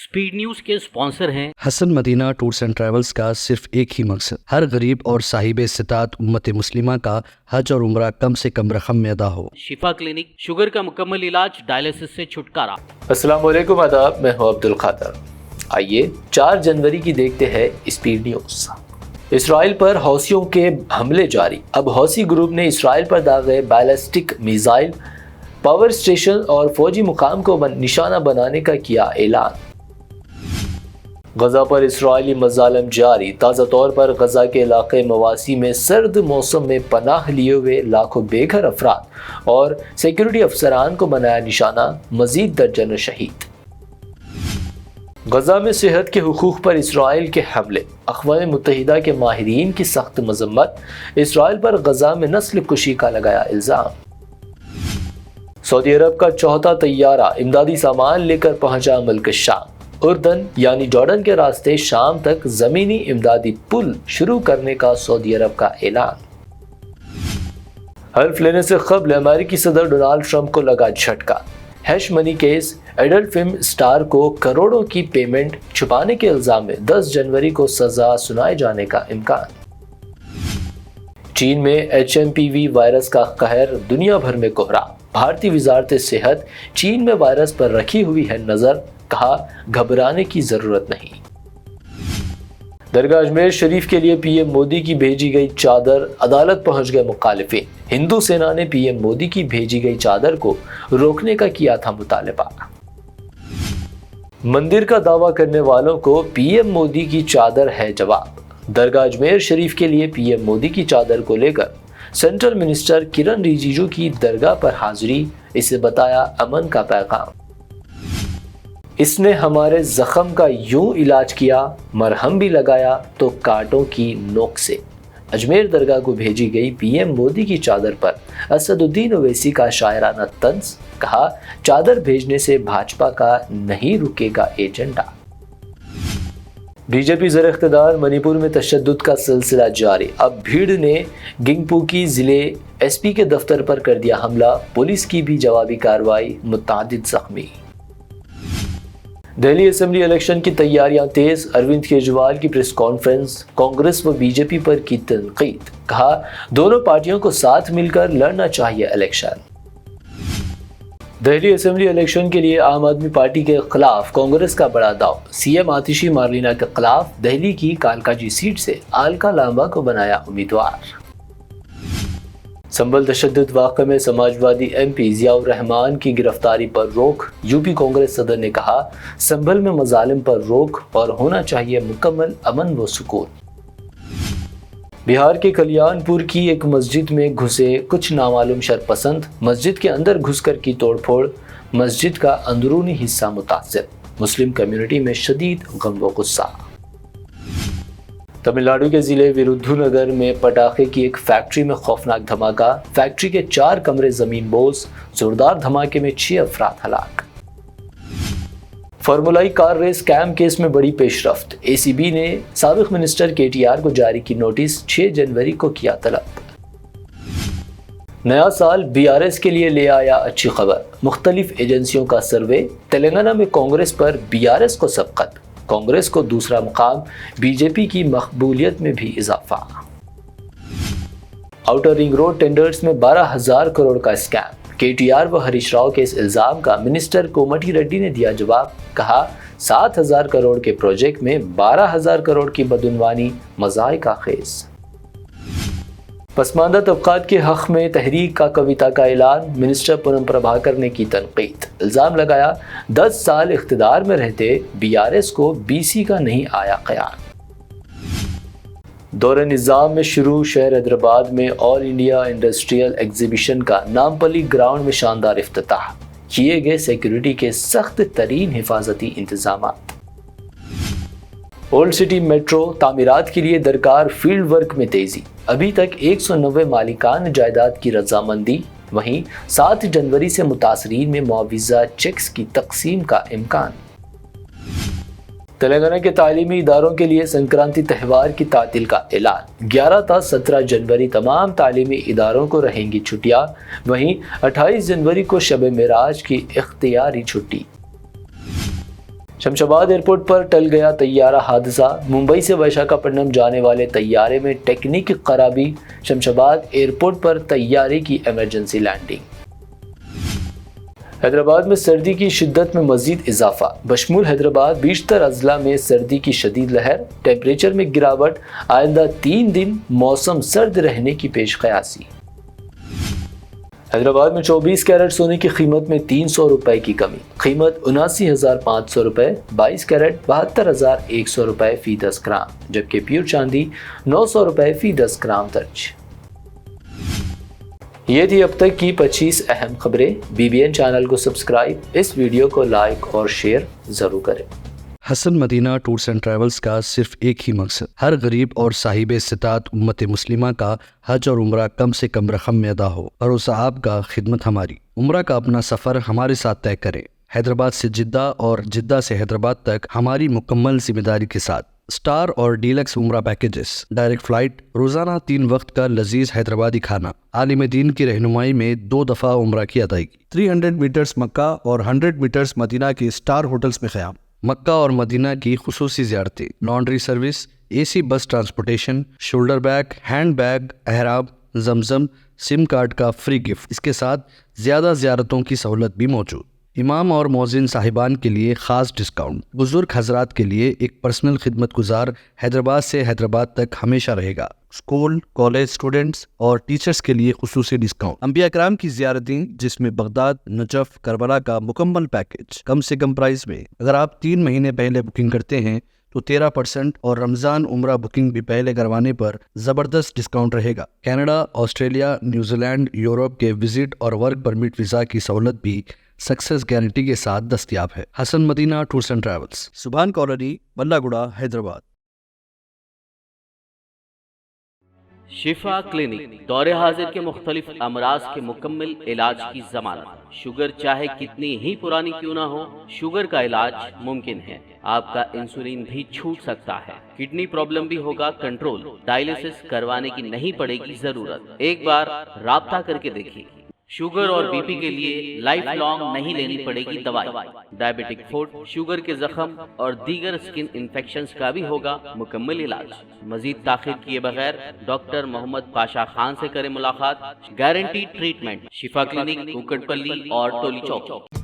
Speed news के sponsor हैं Hasan Madina tours and travels का सिर्फ एक ही मकसद, हर गरीब और साहिब इस्तिताअत उम्मत मुस्लिमा का हज और उम्रा कम से कम रकम में अदा हो। शिफा क्लिनिक, शुगर का मुकम्मल इलाज, डायलिसिस से छुटकारा। अस्सलाम वालेकुम, आदाब, मैं हूं अब्दुल खादर। आइए 4 जनवरी की देखते हैं स्पीड न्यूज। इसराइल पर हौसियों के हमले जारी। अब हौसी ग्रुप ने इसराइल पर दागे बैलिस्टिक मिसाइल, पावर स्टेशन और फौजी मुकाम को निशाना बनाने का किया ऐलान। गजा पर इसराइली मजालिम जारी। ताज़ा तौर पर गजा के इलाके मवासी में सर्द मौसम में पनाह लिए हुए लाखों बेघर अफराद और सिक्योरिटी अफसरान को बनाया निशाना, मजीद दर्जनों शहीद। गजा में सेहत के हुकूक पर इसराइल के हमले। अक़वाम मुत्तहिदा के माहिरीन की सख्त मजम्मत। इसराइल पर गजा में नस्ल कुशी का लगाया इल्ज़ाम। सऊदी अरब का चौथा तैयारा इमदादी सामान लेकर पहुंचा मुल्क शाम। उर्दन यानी जॉर्डन के रास्ते शाम तक जमीनी इमदादी पुल शुरू करने का सऊदी अरब का ऐलान। हल्फ लेने से कबल अमेरिकी सदर डोनाल्ड ट्रंप को लगा झटका। Hash money case. Adult film star को करोड़ों की पेमेंट छुपाने के इल्जाम में 10 जनवरी को सजा सुनाए जाने का इम्कान। चीन में HMPV वायरस का कहर, दुनिया भर में कोहराम। भारतीय वजारत सेहत चीन में वायरस पर रखी हुई है नजर, कहा घबराने की जरूरत नहीं। दरगाह अजमेर शरीफ के लिए PM मोदी की भेजी गई चादर, अदालत पहुंच गए मुखालिफिन। हिंदू सेना ने PM मोदी की भेजी गई चादर को रोकने का किया था मुतालबा। मंदिर का दावा करने वालों को PM मोदी की चादर है जवाब। दरगाह अजमेर शरीफ के लिए PM मोदी की चादर को लेकर सेंट्रल मिनिस्टर किरण रिजिजू की दरगाह पर हाजिरी, इसे बताया अमन का पैगाम। इसने हमारे जख्म का यूं इलाज किया, मरहम भी लगाया तो कांटों की नोक से। अजमेर दरगाह को भेजी गई PM मोदी की चादर पर असदुद्दीन ओवैसी का शायराना तंज, कहा चादर भेजने से भाजपा का नहीं रुकेगा एजेंडा। बीजेपी ज़र इख्तिदार मणिपुर में तशद्दुद का सिलसिला जारी। अब भीड़ ने गिंगपुकी जिले SP के दफ्तर पर कर दिया हमला, पुलिस की भी जवाबी कार्रवाई, मुतादिद जख्मी। दिल्ली असेंबली इलेक्शन की तैयारियां तेज। अरविंद केजरीवाल की प्रेस कॉन्फ्रेंस। कांग्रेस व बीजेपी पर की तनकीद, कहा दोनों पार्टियों को साथ मिलकर लड़ना चाहिए इलेक्शन। दिल्ली असेंबली इलेक्शन के लिए आम आदमी पार्टी के खिलाफ कांग्रेस का बड़ा दाव। CM आतिशी मार्लिना के खिलाफ दिल्ली की कालकाजी सीट से आलका लांबा को बनाया उम्मीदवार। संभल तशद्दुद वाक़े में समाजवादी MP ज़ियाउर रहमान की गिरफ्तारी पर रोक। यूपी कांग्रेस सदर ने कहा संभल में मजालिम पर रोक और होना चाहिए मुकम्मल अमन व सुकून। बिहार के कल्याणपुर की एक मस्जिद में घुसे कुछ नामालूम शरपसंद, मस्जिद के अंदर घुसकर की तोड़फोड़, मस्जिद का अंदरूनी हिस्सा मुतासिर। मुस्लिम कम्युनिटी में शदीद गम व गुस्सा। तमिलनाडु के जिले विरुद्धुनगर में पटाखे की एक फैक्ट्री में खौफनाक धमाका। फैक्ट्री के 4 कमरे जमीन बोस। जोरदार धमाके में 6 अफराद हलाक। फार्मूलाई कार रेस स्कैम केस में बड़ी पेशरफ्त। ACB ने साबिक मिनिस्टर KTR को जारी की नोटिस, 6 जनवरी को किया तलब। नया साल BRS के लिए ले आया अच्छी खबर। मुख्तलिफ एजेंसियों का सर्वे। तेलंगाना में कांग्रेस पर BRS को सबकत, कांग्रेस को दूसरा मुकाम, बीजेपी की मकबूलियत में भी इजाफा। आउटर रिंग रोड टेंडर्स में 12,000 करोड़ का स्कैम। KTR व हरीश राव के इस इल्जाम का मिनिस्टर कोमटी रेड्डी ने दिया जवाब, कहा 7,000 करोड़ के प्रोजेक्ट में 12,000 करोड़ की बदउनवानी, मज़ाइका खेज। पसमानदा तबकात के हक में तहरीक का कविता का ऐलान। मिनिस्टर पूनम प्रभाकर ने की तनकीद, इल्ज़ाम लगाया 10 साल इख्तिदार में रहते BRS को BC का नहीं आया ख्याल। दौरे निज़ाम में शुरू। शहर हैदराबाद में ऑल इंडिया इंडस्ट्रियल एग्जीबिशन का नामपल्ली ग्राउंड में शानदार इफ्तिताह। किए गए सिक्योरिटी के सख्त तरीन हिफाजती इंतजामात। ओल्ड सिटी मेट्रो तामीरात के लिए दरकार फील्ड वर्क में तेजी। अभी तक 190 मालिकान जायदाद की रजामंदी। वहीं 7 जनवरी से मुतासरीन में मुआवजा चेक्स की तकसीम का इम्कान। तेलंगाना के तालीमी इदारों के लिए संक्रांति त्यौहार की तातील का ऐलान। 11 था 17 जनवरी तमाम तालीमी इदारों को रहेंगी छुट्टियां। वहीं 28 जनवरी को शब मेराज की इख्तियारी छुट्टी। शमशाबाद एयरपोर्ट पर टल गया तैयारा हादसा। मुंबई से विशाखापट्टनम जाने वाले तैयारे में टेक्निक खराबी। शमशाबाद एयरपोर्ट पर तैयारे की इमरजेंसी लैंडिंग। हैदराबाद में सर्दी की शिद्दत में मजीद इजाफा। बशमूल हैदराबाद बीशतर अजला में सर्दी की शदीद लहर। टेम्परेचर में गिरावट। आइंदा 3 दिन मौसम सर्द रहने की पेश कयासी। हैदराबाद में 24 कैरेट सोने की कीमत में 300 रुपए की कमी। कीमत 79,500 रुपए। 22 कैरेट 72,100 रुपए फी 10 ग्राम, जबकि प्योर चांदी 900 रुपए फी 10 ग्राम दर्ज। ये थी अब तक की 25 अहम खबरें। BBN चैनल को सब्सक्राइब, इस वीडियो को लाइक और शेयर ज़रूर करें। Hasan Madina tours and travels का सिर्फ एक ही मकसद, हर गरीब और साहिब इस्तात उम्मत मुस्लिमा का हज और उम्रा कम से कम रकम में अदा हो। भरोसा आपका, खिदमत हमारी। उम्रा का अपना सफ़र हमारे साथ तय करें। हैदराबाद से जिद्दा और जिद्दा से हैदराबाद तक हमारी मुकम्मल जिम्मेदारी के साथ। स्टार और डीलक्स उम्रा पैकेजेस, डायरेक्ट फ्लाइट, रोजाना 3 वक्त का लजीज हैदराबादी खाना, आलिम दीन की रहनुमाई में 2 दफ़ा उम्रा की अदायगी, 300 मीटर्स मक्का और 100 मीटर्स मदीना के स्टार होटल्स में क़याम, मक्का और मदीना की खुसूसी ज़ियारतें, laundry service, AC bus transportation, shoulder bag, hand bag, अहराम, जमजम, सिम कार्ड का फ्री गिफ्ट। इसके साथ ज़्यादा ज़ियारतों की सहूलत भी मौजूद। इमाम और मौज़िन साहिबान के लिए ख़ास डिस्काउंट। बुजुर्ग हजरात के लिए एक पर्सनल खिदमत गुजार हैदराबाद से हैदराबाद तक हमेशा रहेगा। स्कूल, कॉलेज स्टूडेंट्स और टीचर्स के लिए खुसूसी डिस्काउंट। अंबिया कराम की ज़ियारतें, जिसमें बगदाद, नजफ, करबला का मुकम्मल पैकेज कम से कम प्राइस में। अगर आप 3 महीने पहले बुकिंग करते हैं तो 13% और रमज़ान उम्रा बुकिंग भी पहले करवाने पर ज़बरदस्त डिस्काउंट रहेगा। कनाडा, ऑस्ट्रेलिया, न्यूजीलैंड, यूरोप के विजिट और वर्क परमिट वीज़ा की सहूलत भी सक्सेस गारंटी के साथ दस्तयाब है। Hasan Madina tours and travels, Subhan colony, Ballaguda, Hyderabad. Shifa clinic दौरे हाजिर के मुख्तलिफ अमराज के मुकम्मल इलाज की जमानत। शुगर चाहे कितनी ही पुरानी क्यों ना हो, शुगर का इलाज मुमकिन है। आपका इंसुलिन भी छूट सकता है। किडनी प्रॉब्लम भी होगा कंट्रोल। डायलिसिस करवाने की नहीं पड़ेगी जरूरत। एक बार राब्ता करके देखिए। शुगर और बीपी के लिए लाइफ लॉन्ग नहीं लेनी पड़ेगी दवाई। डायबिटिक फूड, शुगर के जख्म और दीगर स्किन इन्फेक्शंस का भी होगा मुकम्मल इलाज। मजीद ताखीर किए बगैर डॉक्टर मोहम्मद पाशा खान से करें मुलाकात। Guarantee treatment. शिफा क्लिनिक, कुकटपल्ली और टोली चौक।